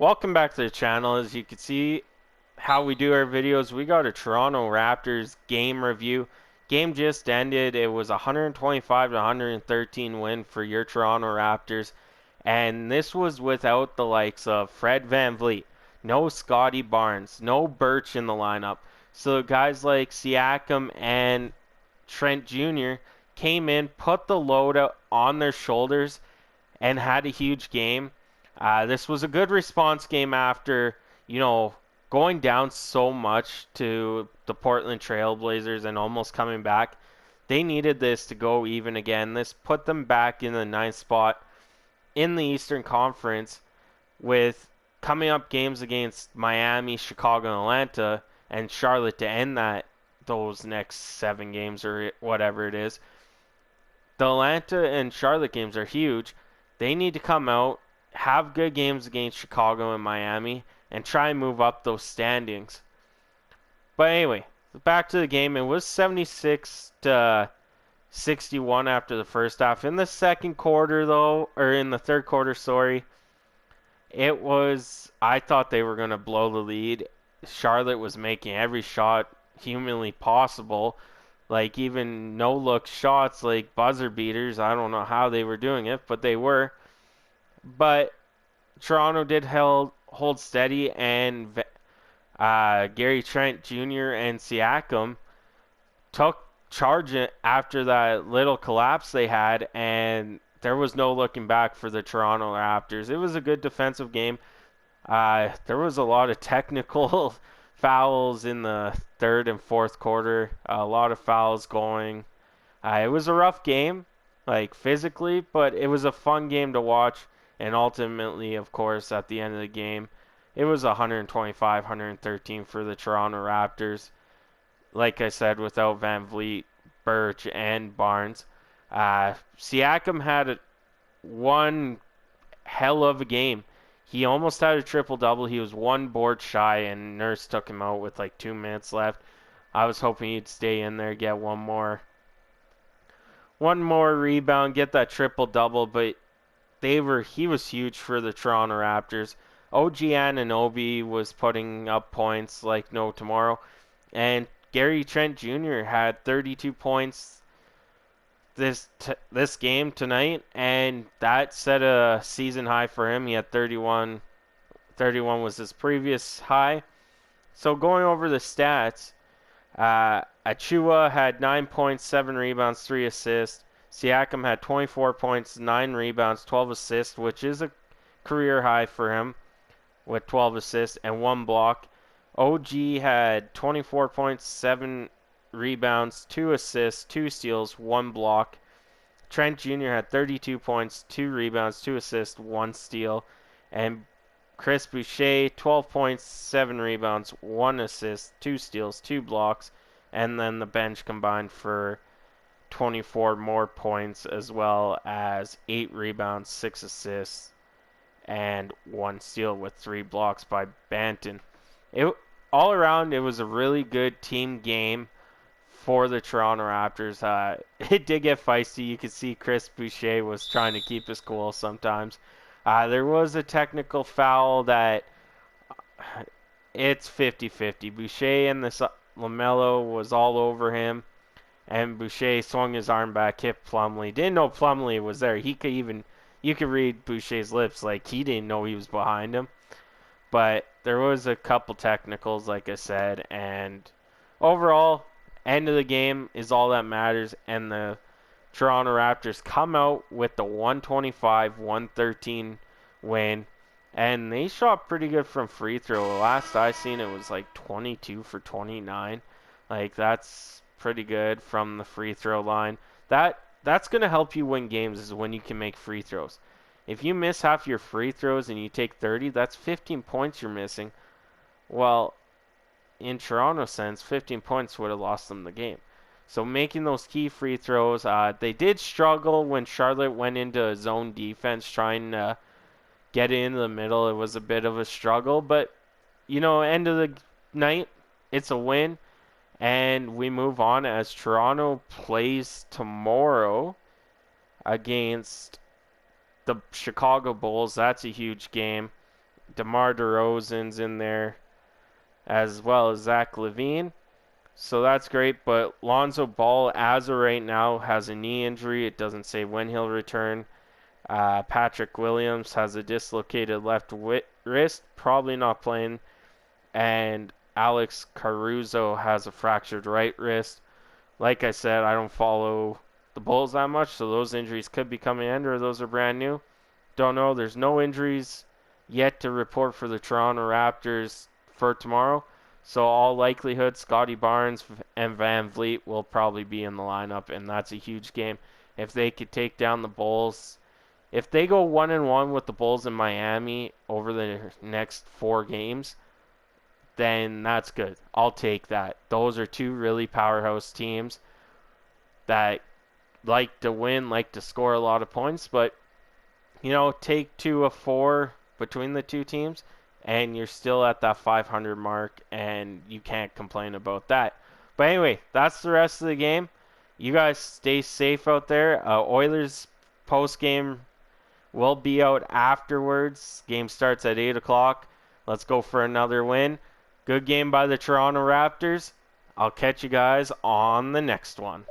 Welcome back to the channel. As you can see how we do our videos, we got a Toronto Raptors game review. Game just ended. It was 125 to 113 win for your Toronto Raptors. And this was without the likes of Fred VanVleet, no Scottie Barnes, no Birch in the lineup. So guys like Siakam and Trent Jr. came in, put the load on their shoulders, and had a huge game. This was a good response game after, going down so much to the Portland Trailblazers and almost coming back. They needed this to go even again. This put them back in the ninth spot in the Eastern Conference with coming up games against Miami, Chicago, and Atlanta, and Charlotte to end those next 7 games or whatever it is. The Atlanta and Charlotte games are huge. They need to come out, have good games against Chicago and Miami, and try and move up those standings. But anyway, back to the game. It was 76 to 61 after the first half. In the second quarter, though, or in the third quarter, sorry, I thought they were going to blow the lead. Charlotte was making every shot humanly possible, like even no-look shots, like buzzer beaters. I don't know how they were doing it, but they were. But Toronto did hold steady, and Gary Trent Jr. and Siakam took charge after that little collapse they had, and there was no looking back for the Toronto Raptors. It was a good defensive game. There was a lot of technical fouls in the third and fourth quarter. A lot of fouls going. It was a rough game, like physically, but it was a fun game to watch. And ultimately, of course, at the end of the game, it was 125, 113 for the Toronto Raptors. Like I said, without VanVleet, Birch, and Barnes. Siakam had one hell of a game. He almost had a triple-double. He was one board shy, and Nurse took him out with like 2 minutes left. I was hoping he'd stay in there, get one more rebound, get that triple-double, but he was huge for the Toronto Raptors. OG Anunoby was putting up points like no tomorrow, and Gary Trent Jr. had 32 points this game tonight, and that set a season high for him. He had 31. 31 was his previous high. So going over the stats, Achua had 9 points, 7 rebounds, 3 assists. Siakam had 24 points, 9 rebounds, 12 assists, which is a career high for him with 12 assists and 1 block. OG had 24 points, 7 rebounds, 2 assists, 2 steals, 1 block. Trent Jr. had 32 points, 2 rebounds, 2 assists, 1 steal. And Chris Boucher, 12 points, 7 rebounds, 1 assist, 2 steals, 2 blocks. And then the bench combined for 24 more points, as well as 8 rebounds, 6 assists, and 1 steal with 3 blocks by Banton. All around, it was a really good team game for the Toronto Raptors. It did get feisty. You could see Chris Boucher was trying to keep his cool sometimes. There was a technical foul that it's 50-50. Boucher and the LaMelo was all over him, and Boucher swung his arm back, hit Plumlee. Didn't know Plumlee was there. You could read Boucher's lips like he didn't know he was behind him. But there was a couple technicals, like I said, and overall, end of the game is all that matters, and the Toronto Raptors come out with the 125-113 win, and they shot pretty good from free throw. The last I seen, it was like 22 for 29. Like, that's pretty good from the free throw line. That's going to help you win games, is when you can make free throws. If you miss half your free throws and you take 30, that's 15 points you're missing. Well, in Toronto's sense, 15 points would have lost them the game. So making those key free throws, they did struggle when Charlotte went into a zone defense trying to get into the middle. It was a bit of a struggle, but, end of the night, it's a win. And we move on as Toronto plays tomorrow against the Chicago Bulls. That's a huge game. DeMar DeRozan's in there, as well as Zach LaVine. So that's great, but Lonzo Ball, as of right now, has a knee injury. It doesn't say when he'll return. Patrick Williams has a dislocated left wrist, probably not playing. And Alex Caruso has a fractured right wrist. Like I said, I don't follow the Bulls that much, so those injuries could be coming in, or those are brand new. Don't know. There's no injuries yet to report for the Toronto Raptors for tomorrow. So all likelihood, Scottie Barnes and Vanvleet will probably be in the lineup, and that's a huge game. If they could take down the Bulls, if they go 1-1 with the Bulls in Miami over the next 4 games, then that's good. I'll take that. Those are two really powerhouse teams that like to win, like to score a lot of points, but take 2 of 4 between the two teams, and you're still at that 500 mark, and you can't complain about that. But anyway, that's the rest of the game. You guys stay safe out there. Oilers post-game will be out afterwards. Game starts at 8 o'clock. Let's go for another win. Good game by the Toronto Raptors. I'll catch you guys on the next one.